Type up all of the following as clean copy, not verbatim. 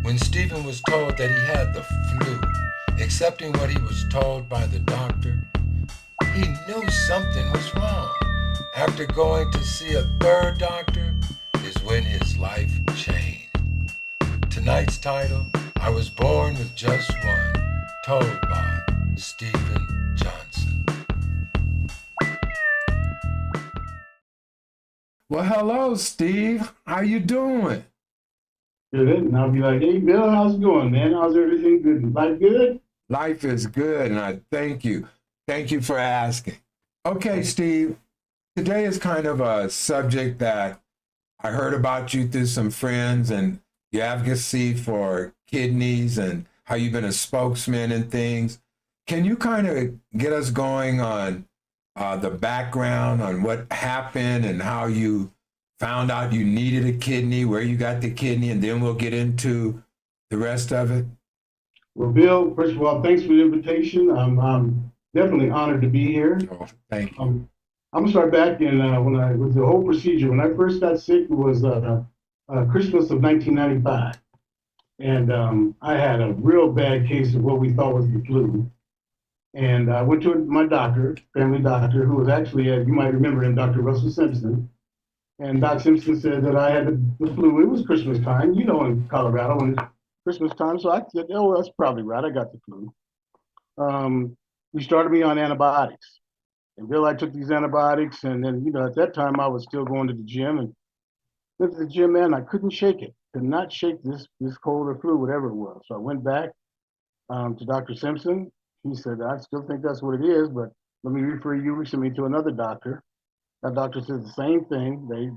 When Stephen was told that he had the flu, accepting what he was told by the doctor, he knew something was wrong. After going to see a third doctor is when his life changed. Tonight's title, I Was Born with Just One, told by Stephen Johnson. Well, hello, Steve. How you doing? Good. And I'll be like, hey, Bill, how's it going, man? How's everything good? Life good? Life is good, and I thank you. Thank you for asking. Okay, Steve, today is kind of a subject that I heard about you through some friends and your advocacy for kidneys and how you've been a spokesman and things. Can you kind of get us going on the background on what happened and how you found out you needed a kidney, where you got the kidney, and then we'll get into the rest of it? Well, Bill, first of all, thanks for the invitation. I'm definitely honored to be here. Oh, thank you. I'm gonna start back in with the whole procedure. When I first got sick, it was Christmas of 1995, and I had a real bad case of what we thought was the flu. And I went to my doctor, family doctor, who was actually, you might remember him, Dr. Russell Simpson. And Doc Simpson said that I had the flu. It was Christmas time, in Colorado when it's Christmas time. So I said, oh, well, that's probably right. I got the flu. He started me on antibiotics. And Bill, I took these antibiotics. And then, at that time, I was still going to the gym. And went to the gym, man, I couldn't shake it. Could not shake this cold or flu, whatever it was. So I went back to Dr. Simpson. He said, I still think that's what it is, but let me refer you recently to another doctor. That doctor says the same thing. They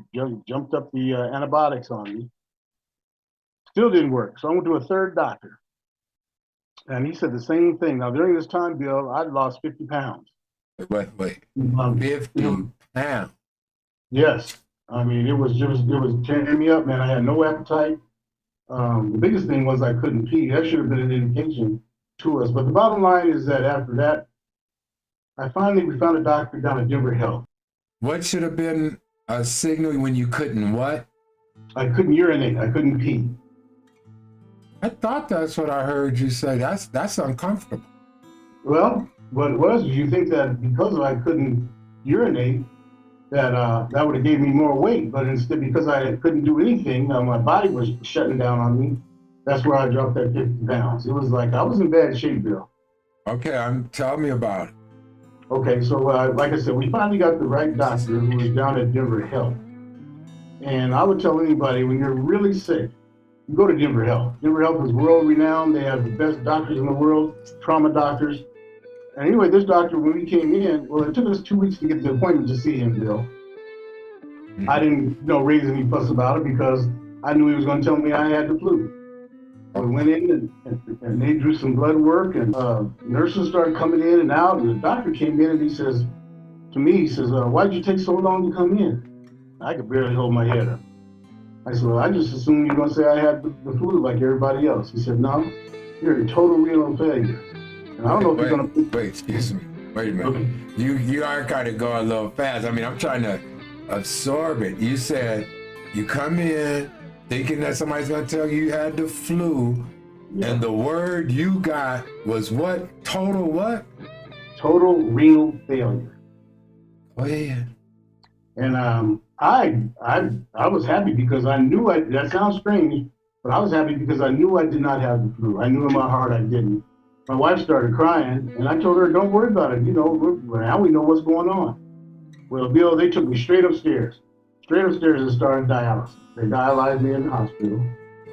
jumped up the antibiotics on me. Still didn't work. So I went to a third doctor. And he said the same thing. Now, during this time, Bill, I'd lost 50 pounds. Wait. 50 pounds. Yes. I mean, it was tearing me up, man. I had no appetite. The biggest thing was I couldn't pee. That should have been an indication to us. But the bottom line is that after that, we found a doctor down at Denver Health. What should have been a signal when you couldn't what? I couldn't urinate. I couldn't pee. I thought that's what I heard you say. That's uncomfortable. Well, what it was you think that because I couldn't urinate, that would have gave me more weight. But instead, because I couldn't do anything, my body was shutting down on me. That's where I dropped that 50 pounds. It was like I was in bad shape, Bill. Okay, tell me about it. Okay, so like I said, we finally got the right doctor who was down at Denver Health. And I would tell anybody, when you're really sick, you go to Denver Health. Denver Health is world renowned. They have the best doctors in the world, trauma doctors. And anyway, this doctor, when we came in, well, it took us 2 weeks to get the appointment to see him, Bill. I didn't, raise any fuss about it because I knew he was going to tell me I had the flu. We went in and they drew some blood work, and nurses started coming in and out. And the doctor came in and he says to me, why'd you take so long to come in? I could barely hold my head up. I said, well, I just assumed you were going to say I had the flu like everybody else. He said, no, you're a total renal failure. And I don't know if you're going to... Wait, excuse me. Wait a minute. Okay. You are kind of going a little fast. I mean, I'm trying to absorb it. You said you come in thinking that somebody's going to tell you had the flu, yeah. And the word you got was what? Total what? Total renal failure. Go ahead. And I was happy because I knew that sounds strange, but I was happy because I knew I did not have the flu. I knew in my heart I didn't. My wife started crying, and I told her, don't worry about it. Now we know what's going on. Well, Bill, they took me straight upstairs and started dialysis. They dialyzed me in the hospital.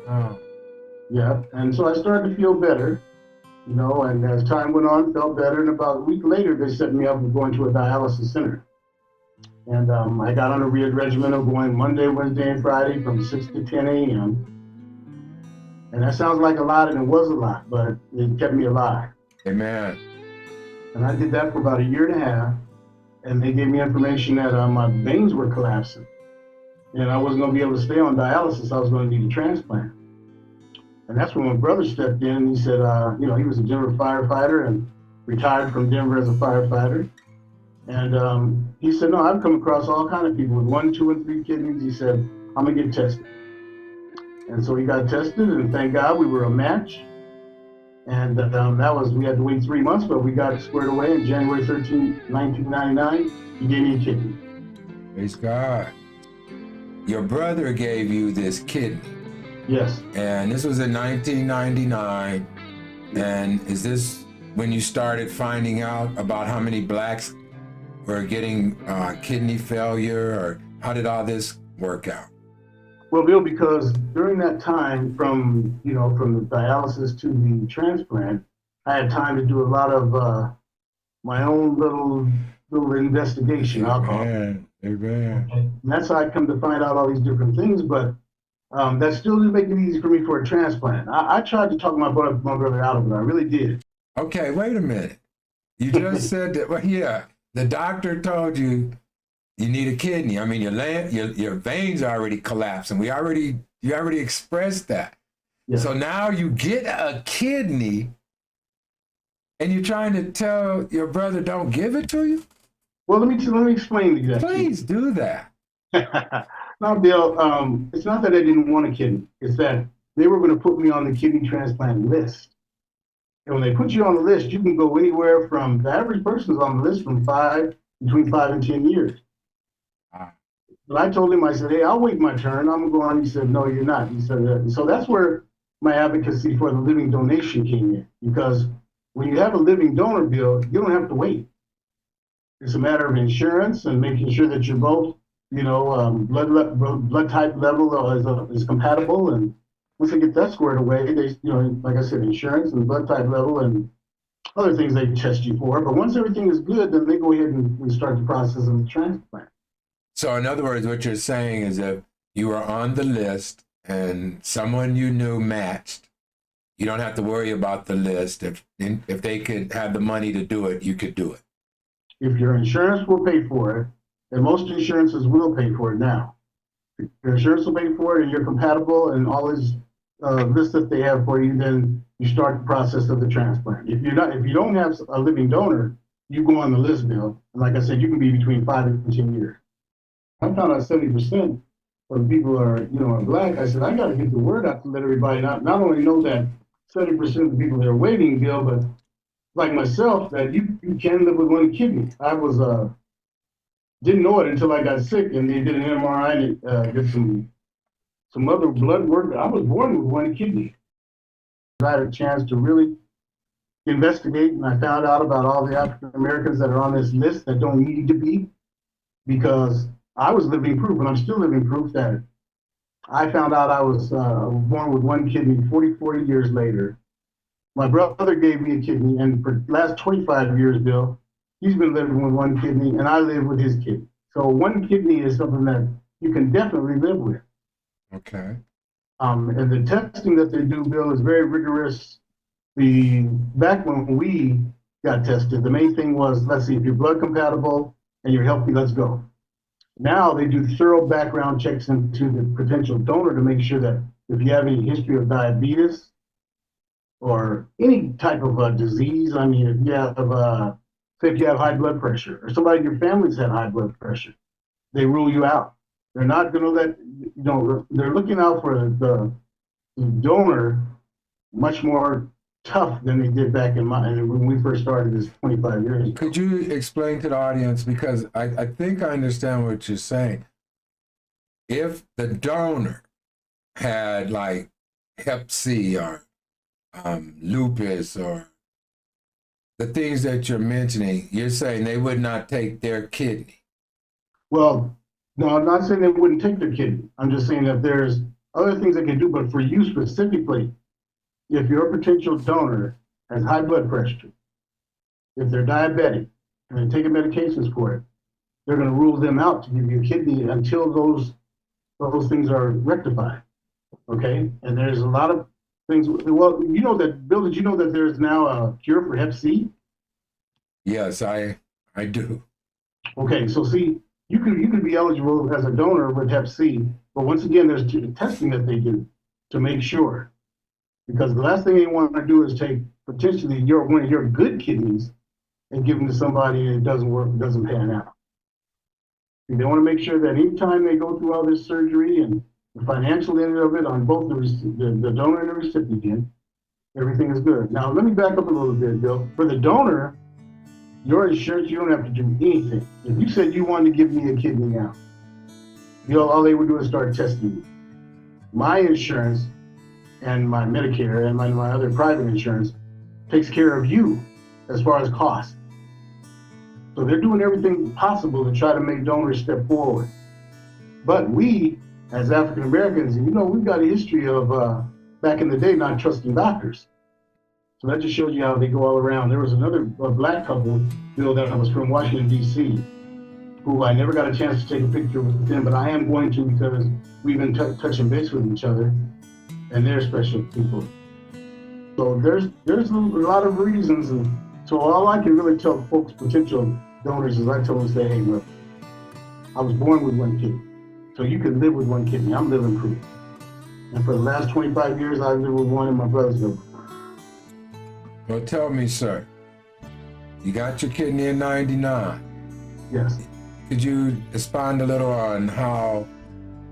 Oh. Yeah, and so I started to feel better, and as time went on, felt better. And about a week later, they set me up with going to a dialysis center. And I got on a regimen of going Monday, Wednesday, and Friday from 6 to 10 a.m. And that sounds like a lot, and it was a lot, but it kept me alive. Amen. And I did that for about a year and a half, and they gave me information that my veins were collapsing. And I wasn't going to be able to stay on dialysis. I was going to need a transplant. And that's when my brother stepped in, and he said, he was a Denver firefighter and retired from Denver as a firefighter. And he said, no, I've come across all kinds of people with 1, 2, and 3 kidneys. He said, I'm going to get tested. And so he got tested, and thank God we were a match. And we had to wait 3 months, but we got squared away. And January 13th, 1999, he gave me a kidney. Praise God. Your brother gave you this kidney. Yes. And this was in 1999. And is this when you started finding out about how many blacks were getting kidney failure, or how did all this work out? Well, Bill, because during that time from the dialysis to the transplant, I had time to do a lot of my own little investigation, I'll call it. Amen. Amen. And that's how I come to find out all these different things, but that still didn't make it easy for me for a transplant. I tried to talk my brother out of it. I really did. Okay, wait a minute. You just said that, well, yeah, the doctor told you you need a kidney. I mean, your veins are already collapsing. You already expressed that. Yeah. So now you get a kidney and you're trying to tell your brother don't give it to you? Well, let me explain that. Please do that. Now, Bill, it's not that I didn't want a kidney. It's that they were going to put me on the kidney transplant list. And when they put you on the list, you can go anywhere from the average person's on the list from between 5 and 10 years. But I told him, I said, hey, I'll wait my turn. I'm going to go on. He said, no, you're not. He said, so that's where my advocacy for the living donation came in. Because when you have a living donor, Bill, you don't have to wait. It's a matter of insurance and making sure that you're both, blood type level is compatible. And once they get that squared away, like I said, insurance and blood type level and other things they test you for. But once everything is good, then they go ahead and start the process of the transplant. So in other words, what you're saying is if you were on the list and someone you knew matched, you don't have to worry about the list. If they could have the money to do it, you could do it. If your insurance will pay for it, and most insurances will pay for it now. If your insurance will pay for it and you're compatible and all this list that they have for you, then you start the process of the transplant. If you don't have a living donor, you go on the list, Bill. And like I said, you can be between 5 and 10 years. I found out 70% of the people are black. I said, I got to get the word out to let everybody not only know that 70% of the people that are waiting, Bill, but like myself, that you can live with one kidney. I was didn't know it until I got sick, and they did an MRI and did some other blood work. I was born with one kidney. I had a chance to really investigate, and I found out about all the African Americans that are on this list that don't need to be, because I was living proof, and I'm still living proof that I found out I was born with one kidney 40 years later. My brother gave me a kidney, and for the last 25 years, Bill, he's been living with one kidney, and I live with his kidney. So one kidney is something that you can definitely live with. Okay. And the testing that they do, Bill, is very rigorous. Back when we got tested, the main thing was, let's see, if you're blood compatible and you're healthy, let's go. Now they do thorough background checks into the potential donor to make sure that if you have any history of diabetes or any type of disease, I mean, if you have, say if you have high blood pressure or somebody in your family's had high blood pressure, they rule you out. They're not going to they're looking out for the donor much more tough than they did back when we first started this 25 years ago. Could you explain to the audience, because I think I understand what you're saying. If the donor had like Hep C or lupus or the things that you're mentioning, you're saying they would not take their kidney. Well, no, I'm not saying they wouldn't take their kidney. I'm just saying that there's other things they can do, but for you specifically, if your potential donor has high blood pressure, if they're diabetic and they're taking medications for it, they're going to rule them out to give you a kidney until those things are rectified. Okay, and there's a lot of things. Well, you know that, Bill. Did you know that there's now a cure for Hep C? Yes, I do. Okay, so see, you could be eligible as a donor with Hep C, but once again, there's testing that they do to make sure. Because the last thing they want to do is take potentially one of your good kidneys and give them to somebody and it doesn't work, it doesn't pan out. They want to make sure that anytime they go through all this surgery and The financial end of it on both the donor and the recipient, everything is good. Now, let me back up a little bit, Bill. For the donor, your insurance, you don't have to do anything. If you said you wanted to give me a kidney now, all they would do is start testing you. My insurance and my Medicare and my other private insurance takes care of you as far as cost. So they're doing everything possible to try to make donors step forward. But we, as African Americans, we've got a history of back in the day not trusting doctors. So that just shows you how they go all around. There was another black couple, Bill, that was from Washington, D.C., who I never got a chance to take a picture with them, but I am going to because we've been touching base with each other, and they're special people. So there's a lot of reasons, and so all I can really tell folks, potential donors, is I tell them, say, hey, look, I was born with one kidney, so you can live with one kidney. I'm living proof. And for the last 25 years, I've lived with one, and my brother's lived with one. Well, tell me, sir, you got your kidney in 99. Yes. Could you expand a little on how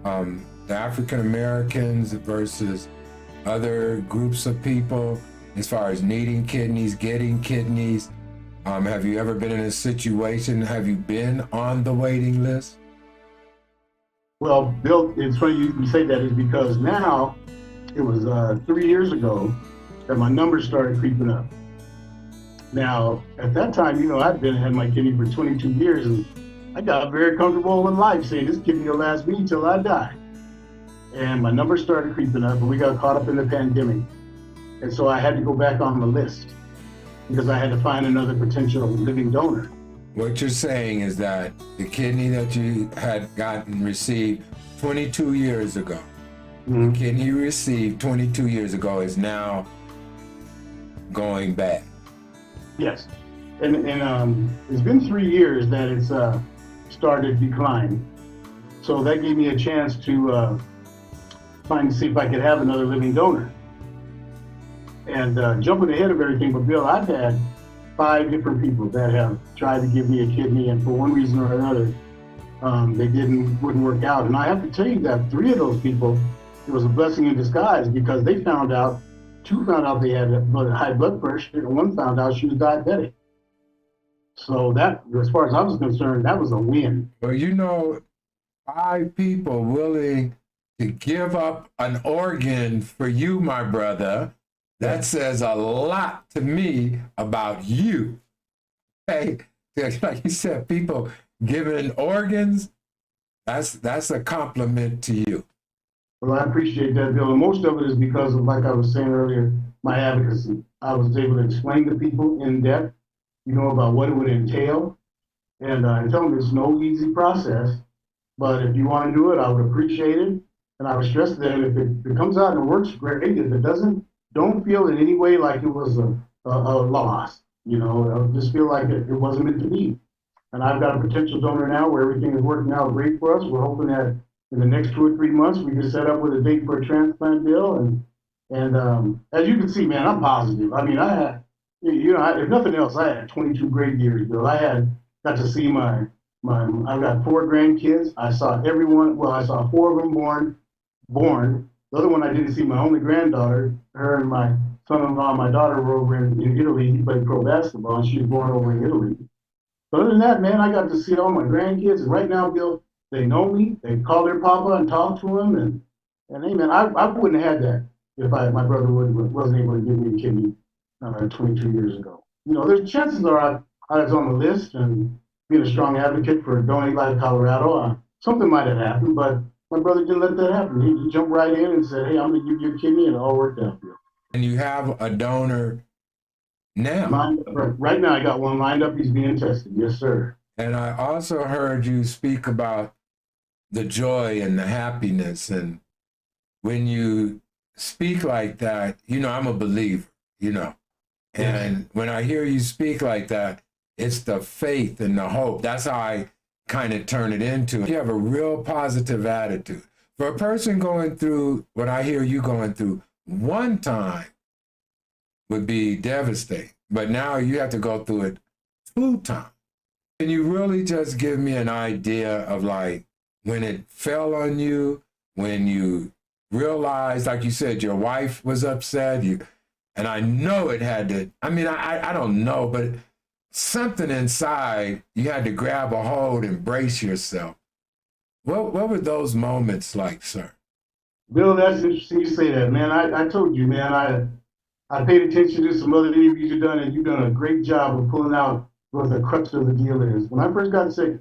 the African Americans versus other groups of people, as far as needing kidneys, getting kidneys? Have you ever been in a situation? Have you been on the waiting list? Well, Bill, it's funny you say that, is because now it was 3 years ago that my numbers started creeping up. Now, at that time, I'd had my kidney for 22 years, and I got very comfortable with life, saying this kidney will last me till I die. And my numbers started creeping up, and we got caught up in the pandemic. And so I had to go back on the list because I had to find another potential living donor. What you're saying is that the kidney that you had received 22 years ago, the kidney you received 22 years ago is now going bad. Yes. And it's been 3 years that it's started declining. So that gave me a chance to see if I could have another living donor. And jumping ahead of everything, but Bill, I've had 5 different people that have tried to give me a kidney, and for one reason or another, they wouldn't work out. And I have to tell you that 3 of those people, it was a blessing in disguise, because they found out, 2 found out they had high blood pressure, and 1 found out she was diabetic. So that, as far as I was concerned, that was a win. Well, 5 people willing to give up an organ for you, my brother, that says a lot to me about you. Hey, like you said, people giving organs, that's a compliment to you. Well, I appreciate that, Bill. And most of it is because of, like I was saying earlier, my advocacy. I was able to explain to people in depth, about what it would entail, and tell them it's no easy process. But if you want to do it, I would appreciate it. And I would stress that if it comes out and it works, great. If it doesn't, don't feel in any way like it was a loss. Just feel like it wasn't meant to be. And I've got a potential donor now where everything is working out great for us. We're hoping that in the next 2 or 3 months we can set up with a date for a transplant, Bill. And as you can see, man, I'm positive. I mean, I had, if nothing else, I had 22 great years, Bill. Got to see I've got 4 grandkids. I saw everyone. Well, I saw 4 of them born. The other one I didn't see, my only granddaughter. Her and my son-in-law, my daughter, were over in Italy. He played pro basketball, and she was born over in Italy. But other than that, man, I got to see all my grandkids, and right now, Bill, they know me. They call their papa and talk to him, and hey, man, I wouldn't have had that if my brother wasn't able to give me a kidney 22 years ago. There's chances are I was on the list, and being a strong advocate for Donate Life Colorado, something might have happened, but my brother didn't let that happen. He jumped right in and said, hey, I'm going to give you a kidney, and it all worked out, Bill. And you have a donor now. Right now, I got one lined up. He's being tested. Yes, sir. And I also heard you speak about the joy and the happiness. And when you speak like that, I'm a believer, And when I hear you speak like that, it's the faith and the hope. That's how I kind of turn it into. You have a real positive attitude. For a person going through what I hear you going through one time would be devastating. But now you have to go through it 2 times. Can you really just give me an idea of, like, when it fell on you, when you realized, like you said, your wife was upset? And I know it had to, I mean, I don't know, but something inside, you had to grab a hold and brace yourself. What were those moments like, sir? Bill, that's interesting you say that, man. I told you, man, I paid attention to some other interviews you've done, and you've done a great job of pulling out what the crux of the deal is. When I first got sick,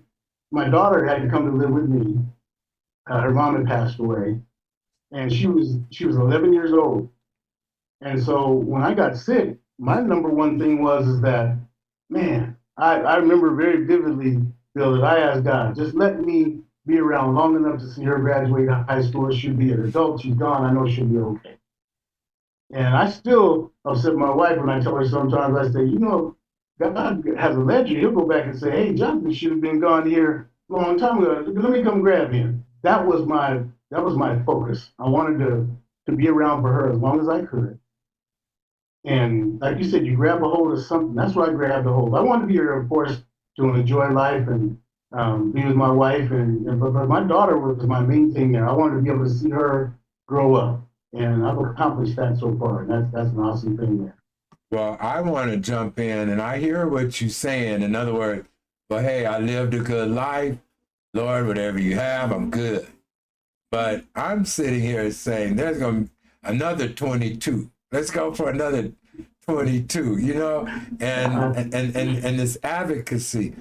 my daughter had to come to live with me. Her mom had passed away, and she was 11 years old. And so when I got sick, my number one thing was is that, man, I remember very vividly, Bill, that I asked God, just let me be around long enough to see her graduate high school. She'll be an adult. She's gone. I know she'll be okay. And I still upset my wife when I tell her sometimes, I say, God has a ledger. He'll go back and say, hey, Jonathan should have been gone here a long time ago. Let me come grab him. That was my focus. I wanted to be around for her as long as I could. And like you said, you grab a hold of something. That's what I grabbed a hold. I wanted to be here, of course, to enjoy life and be with my wife. But my daughter was my main thing there. I wanted to be able to see her grow up. And I've accomplished that so far. And that's an awesome thing there. Well, I want to jump in, and I hear what you're saying. In other words, well, hey, I lived a good life. Lord, whatever you have, I'm good. But I'm sitting here saying there's going to be another 22. Let's go for another 22, and this advocacy.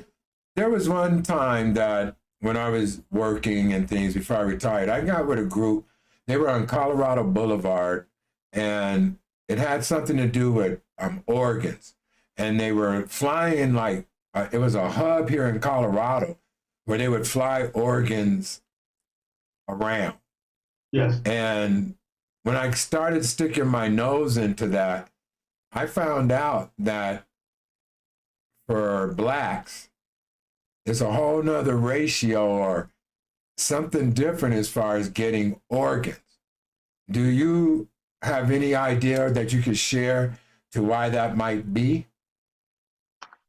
There was one time that when I was working and things before I retired, I got with a group. They were on Colorado Boulevard, and it had something to do with organs. And they were flying like, it was a hub here in Colorado where they would fly organs around. Yes. And when I started sticking my nose into that, I found out that for blacks, it's a whole nother ratio or something different as far as getting organs. Do you have any idea that you could share to why that might be?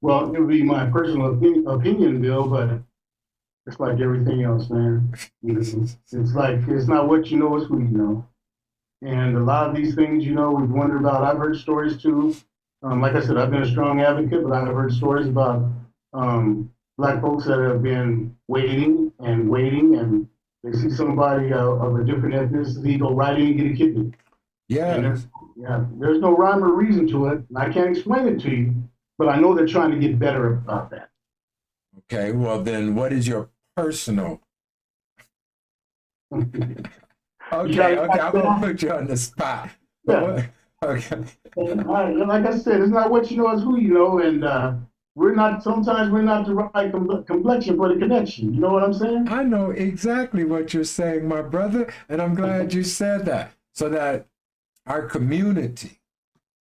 Well, it would be my personal opinion, Bill, but it's like everything else, man. It's like, it's not what you know, it's who you know. And a lot of these things, we've wondered about. I've heard stories too. Like I said, I've been a strong advocate, but I've heard stories about black folks that have been waiting and waiting, and they see somebody of a different ethnicity go right in and get a kidney. And Yeah. there's no rhyme or reason to it. And I can't explain it to you, but I know they're trying to get better about that. Okay. Well, then what is your personal? You got Okay. to Okay. ask I'm going to that. put you on the spot. But Yeah. what? Okay. Like I said, it's not what you know, it's who you know, and sometimes we're not the right complexion for the connection. You know what I'm saying? I know exactly what you're saying, my brother, and I'm glad you said that so that our community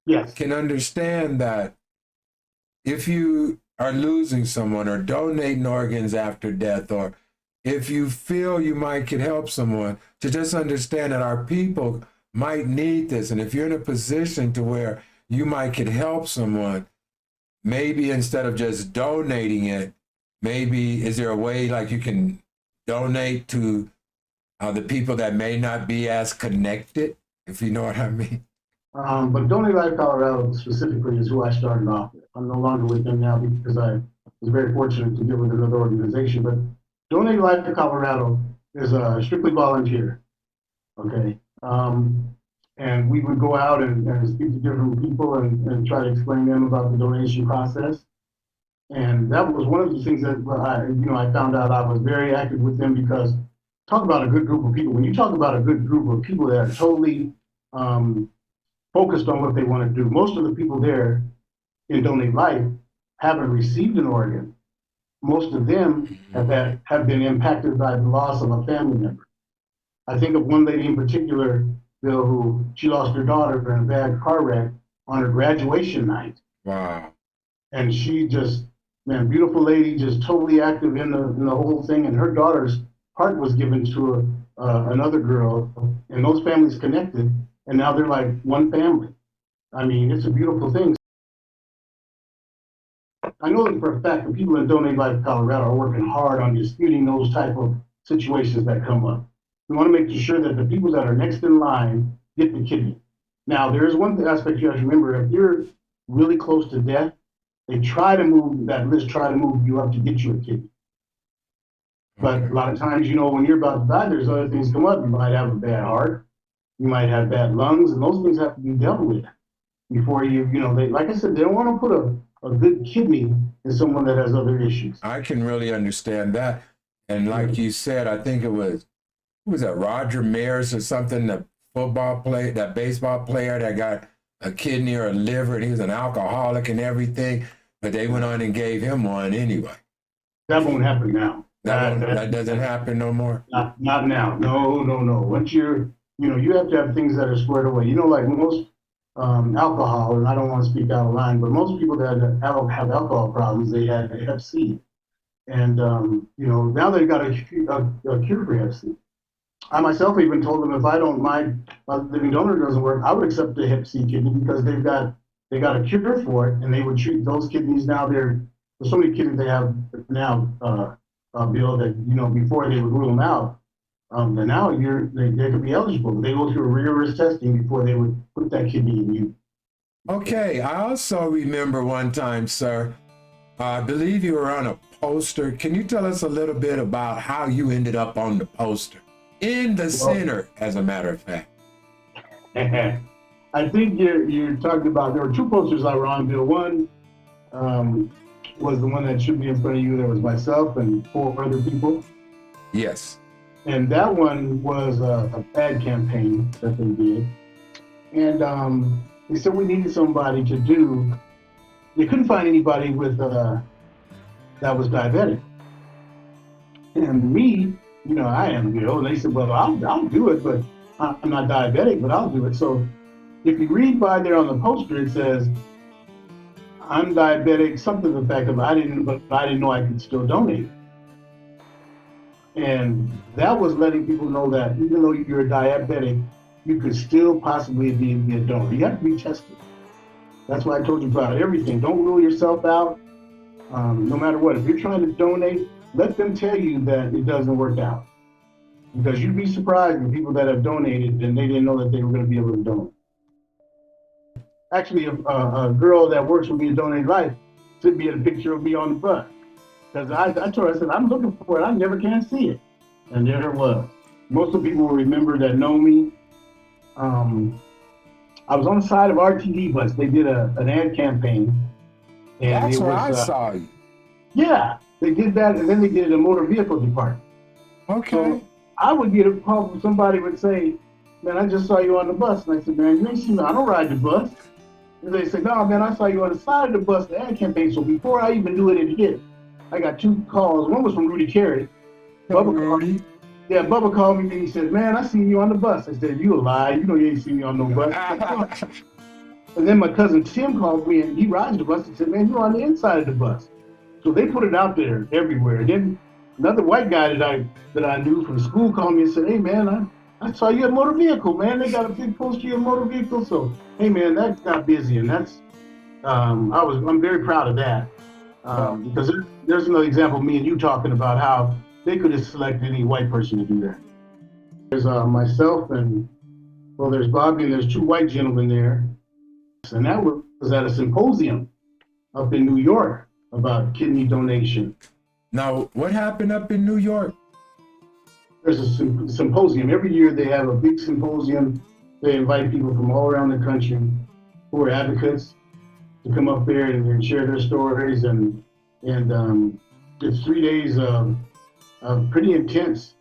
Yes. can understand that if you are losing someone or donating organs after death, or if you feel you might could help someone, to just understand that our people might need this. And if you're in a position to where you might could help someone, maybe instead of just donating it, maybe is there a way like you can donate to the people that may not be as connected, if you know what I mean? But Donate Life Colorado specifically is who I started off with. I'm no longer with them now because I was very fortunate to get with another organization. But Donate Life to Colorado is strictly volunteer. Okay. And we would go out and speak to different people and try to explain to them about the donation process. And that was one of the things that I found out I was very active with them because talk about a good group of people. When you talk about a good group of people that are totally um, focused on what they want to do, most of the people there in Donate Life haven't received an organ. Most of them have been impacted by the loss of a family member. I think of one lady in particular, Bill, who she lost her daughter in a bad car wreck on her graduation night. Wow. And she just, man, beautiful lady, just totally active in the whole thing. And her daughter's heart was given to another girl, and those families connected, and now they're like one family. I mean, it's a beautiful thing. I know that for a fact the people in Donate Life Colorado are working hard on disputing those type of situations that come up. We want to make sure that the people that are next in line get the kidney. Now, there is one aspect you have to remember. If you're really close to death, they try to move that list, try to move you up to get you a kidney. But a lot of times, when you're about to die, there's other things come up. You might have a bad heart, you might have bad lungs, and those things have to be dealt with before they, like I said, they don't want to put a good kidney in someone that has other issues. I can really understand that. And like you said, I think it was, who was that, Roger Maris or something, the football player, that baseball player that got a kidney or a liver, and he was an alcoholic and everything, but they went on and gave him one anyway. That won't happen now. That doesn't happen no more. Not now. No. Once you have to have things that are squared away. Like most alcohol, and I don't want to speak out of line, but most people that have alcohol problems, they have Hep C, and now they've got a cure for Hep C. I myself even told them if my living donor doesn't work, I would accept the Hep C kidney because they got a cure for it, and they would treat those kidneys. Now there's so many kidneys they have now, Bill, that before they would rule them out. And now they could be eligible. They go through rigorous testing before they would put that kidney in you. Okay, I also remember one time, sir, I believe you were on a poster. Can you tell us a little bit about how you ended up on the poster? In the center, as a matter of fact. I think you're talking about, there were two posters I were on, Bill. One was the one that should be in front of you. There was myself and 4 other people. Yes. And that one was a ad campaign that they did. And they said we needed somebody to do, they couldn't find anybody with that was diabetic. And me, I am, and they said, well, I'll do it, but I'm not diabetic, but I'll do it. So if you read by there on the poster, it says, I'm diabetic, something to the fact of I didn't know I could still donate. And that was letting people know that even though you're a diabetic, you could still possibly be a donor. You have to be tested. That's why I told you about everything. Don't rule yourself out, no matter what. If you're trying to donate, let them tell you that it doesn't work out. Because you'd be surprised with people that have donated and they didn't know that they were going to be able to donate. Actually, a girl that works with me at Donate Life sent me a picture of me on the bus. Because I told her, I said, I'm looking for it. I never can see it. And there it was. Most of the people will remember that know me. I was on the side of RTD bus. They did an ad campaign. And that's where I saw you. Yeah, they did that. And then they did it in the motor vehicle department. Okay. So I would get a call from somebody would say, man, I just saw you on the bus. And I said, man, you ain't seen me. I don't ride the bus. And they said, no, man, I saw you on the side of the bus, the ad campaign. So before I even knew it hit, I got 2 calls. One was from Rudy Carey. Rudy? Yeah, Bubba called me and he said, man, I seen you on the bus. I said, you a lie. You ain't seen me on no bus. And then my cousin Tim called me and he rides the bus. He said, man, you're on the inside of the bus. So they put it out there everywhere. And then another white guy that I knew from school called me and said, hey, man, I saw you at motor vehicle, man. They got a big poster of motor vehicle. So, hey, man, that got busy. And that's, I'm very proud of that. Because there's another example of me and you talking about how they could have selected any white person to do that. There's myself and, well, there's Bobby and there's 2 white gentlemen there. And that was at a symposium up in New York about kidney donation. Now, what happened up in New York? There's a symposium. Every year they have a big symposium. They invite people from all around the country who are advocates to come up there and share their stories. And it's 3 days of pretty intense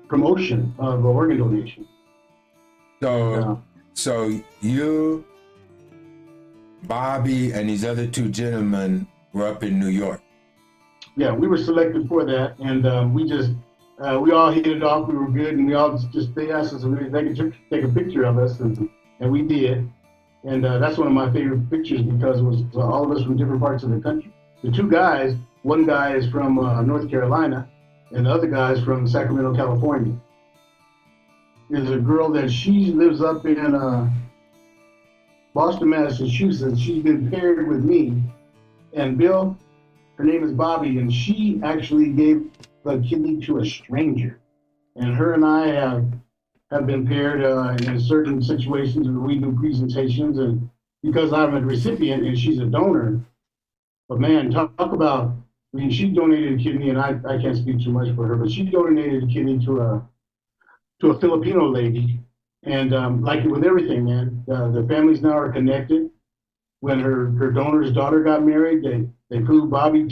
promotion of organ donation. So you, Bobby, and these other 2 gentlemen were up in New York. Yeah, we were selected for that, and we all hit it off. We were good, and they asked us if they could take a picture of us, and we did. And that's one of my favorite pictures because it was all of us from different parts of the country. The 2 guys, one guy is from North Carolina, and the other guy is from Sacramento, California. There's a girl that she lives up in Boston, Massachusetts. She's been paired with me, and Bill, her name is Bobby, and she actually gave the kidney to a stranger. and her and I have been paired in certain situations where we do presentations, and because I'm a recipient and she's a donor, but man, talk about, I mean, she donated a kidney, and I can't speak too much for her, but she donated a kidney to a Filipino lady. And like with everything, man, the families now are connected. When her donor's daughter got married, they flew Bobby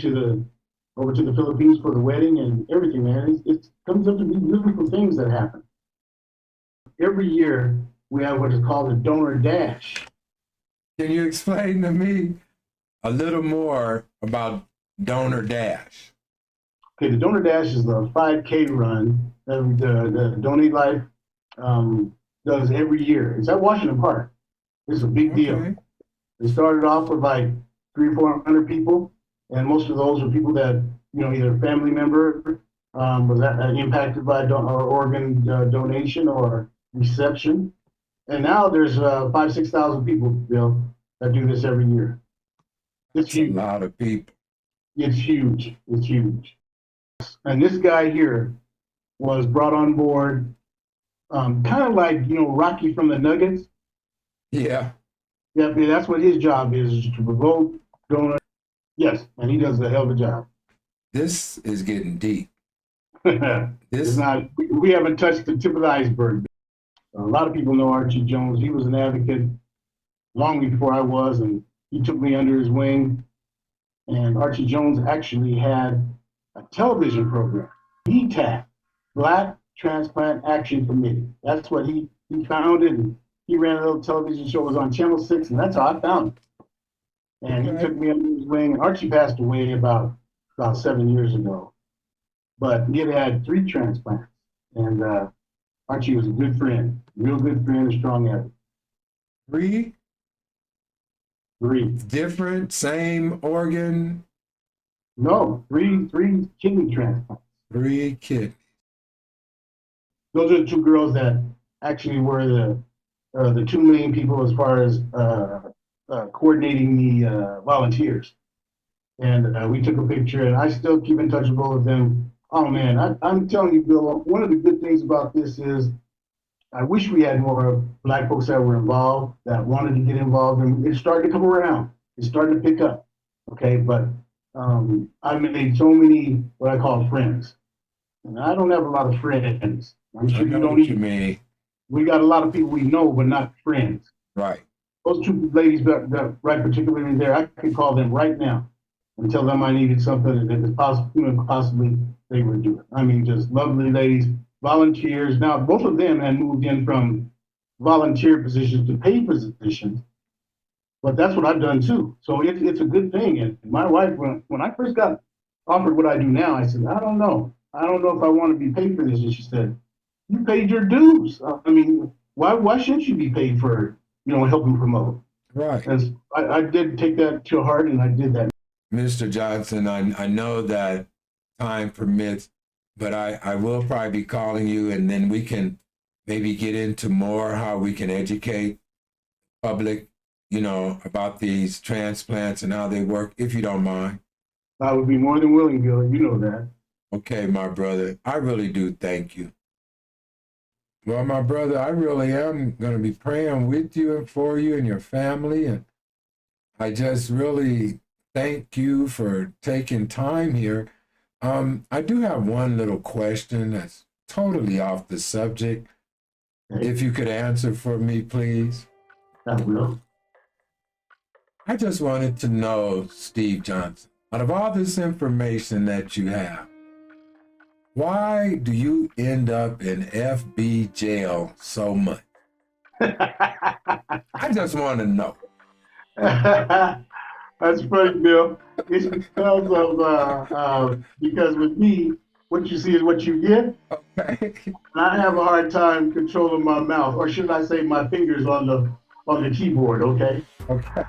over to the Philippines for the wedding and everything, man. It comes up to be beautiful things that happen. Every year we have what is called a donor dash. Can you explain to me a little more about Donor Dash? Okay, the donor dash is the 5K run that the Donate Life does every year. It's at Washington Park. It's a big deal. Okay. They started off with like 300 or 400 people, and most of those are people that either a family member was impacted by organ donation or reception. And now there's 5,000 to 6,000 people, Bill, that do this every year. It's That's a huge. lot of people. It's huge. It's huge. And this guy here was brought on board, kind of like Rocky from the Nuggets. Yeah. Yeah, that's what his job is to provoke donors. Yes, and he does a hell of a job. This is getting deep. It's This, not. We haven't touched the tip of the iceberg. A lot of people know Archie Jones. He was an advocate long before I was, and he took me under his wing. And Archie Jones actually had a television program, BTAC, Black Transplant Action Committee. That's what he founded, and he ran a little television show. It was on Channel 6, and that's how I found it. And he took me under his wing. And Archie passed away about 7 years ago, but he had 3 transplants. And Archie was a good friend, real good friend, a strong advocate. three 3. different, same organ, No, 3 kidney transplants. 3 kidneys. Those are the 2 girls that actually were the 2 main people as far as coordinating the volunteers. And we took a picture, and I still keep in touch with both of them. Oh man, I'm telling you, Bill, one of the good things about this is I wish we had more Black folks that were involved, that wanted to get involved, and it started to come around. It started to pick up. Okay, but I made so many what I call friends, and I don't have a lot of friends. I'm I sure you know don't what you either. mean. We got a lot of people we know, but not friends. Right. Those 2 ladies that right particularly there, I could call them right now and tell them I needed something that is possible, possibly they would do it. I mean, just lovely ladies, volunteers. Now, both of them had moved in from volunteer positions to paid positions, but that's what I've done too. So it's a good thing. And my wife, when I first got offered what I do now, I said, I don't know. I don't know if I want to be paid for this. And she said, you paid your dues. I mean, why shouldn't you be paid for, helping promote? Right. And I did take that to heart, and I did that. Mr. Johnson, I know that time permits, but I will probably be calling you, and then we can maybe get into more how we can educate public, about these transplants and how they work, if you don't mind. I would be more than willing, Bill. You know that. Okay, my brother, I really do thank you. Well, my brother, I really am going to be praying with you and for you and your family, and I just really thank you for taking time here. I do have one little question that's totally off the subject. Okay. If you could answer for me, please. I will. I just wanted to know, Steve Johnson, out of all this information that you have, why do you end up in FB jail so much? I just want to know. That's funny, Bill. It's because with me, what you see is what you get. Okay. And I have a hard time controlling my mouth, or should I say my fingers on the keyboard, okay? Okay.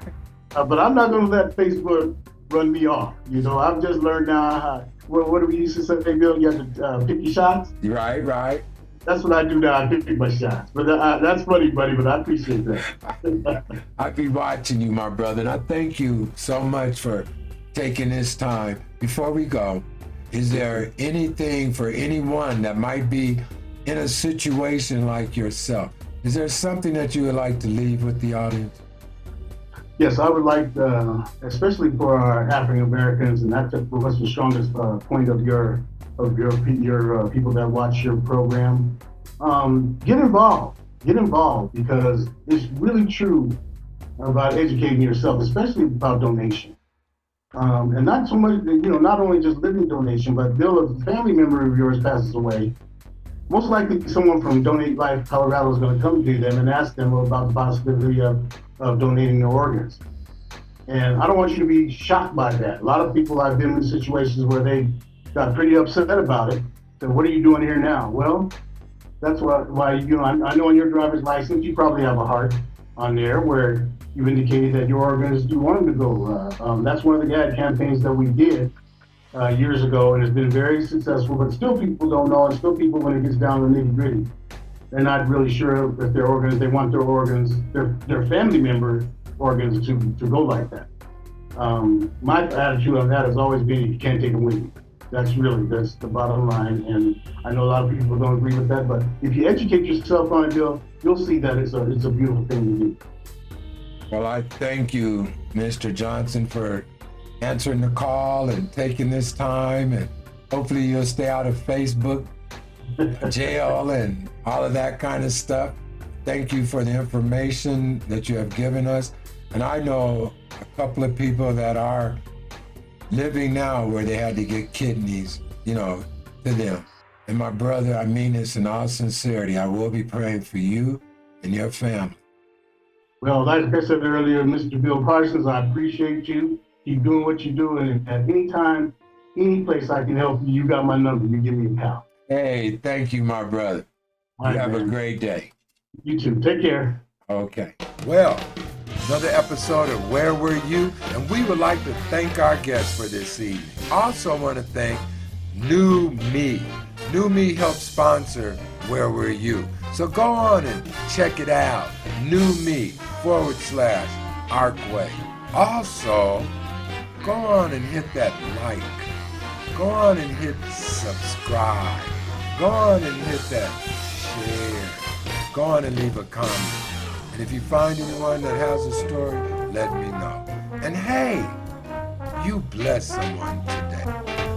But I'm not going to let Facebook run me off. I've just learned now what do we used to say, Bill? You have to pick your shots. Right. That's what I do now. I pick my shots. But that's funny, buddy, but I appreciate that. I'll be watching you, my brother, and I thank you so much for taking this time. Before we go, is there anything for anyone that might be in a situation like yourself, is there something that you would like to leave with the audience? Yes, I would like, especially for our African Americans, and that's what's the strongest point of your people that watch your program. Get involved because it's really true about educating yourself, especially about donation. And not so much, not only just living donation, but if a family member of yours passes away, most likely someone from Donate Life Colorado is going to come to them and ask them about the possibility of donating their organs. And I don't want you to be shocked by that. A lot of people, I've been in situations where they got pretty upset about it. So what are you doing here now? Well, that's why I know on your driver's license, you probably have a heart on there where you indicated that your organs, you want them to go. That's one of the ad campaigns that we did years ago, and it's been very successful, but still people don't know, and still people, when it gets down to the nitty gritty, they're not really sure if their organs, they want their organs, their family member organs to go like that. My attitude on that has always been, you can't take them with you. That's the bottom line, and I know a lot of people don't agree with that, but if you educate yourself on it, you'll see that it's a beautiful thing to do. Well, I thank you, Mr. Johnson, for answering the call and taking this time, and hopefully you'll stay out of Facebook jail and all of that kind of stuff. Thank you for the information that you have given us. And I know a couple of people that are living now where they had to get kidneys, to them. And my brother, I mean this in all sincerity, I will be praying for you and your family. Well, like I said earlier, Mr. Bill Parsons, I appreciate you. Keep doing what you're doing. And at any time, any place I can help you, you got my number. You give me a call. Hey, thank you, my brother. You have a great day. You too. Take care. Okay. Well, another episode of Where Were You? And we would like to thank our guests for this evening. Also want to thank New Me. New Me helps sponsor Where Were You? So go on and check it out. New Me /Arkway. Also, go on and hit that like. Go on and hit subscribe. Go on and hit that share. Go on and leave a comment. And if you find anyone that has a story, let me know. And hey, you bless someone today.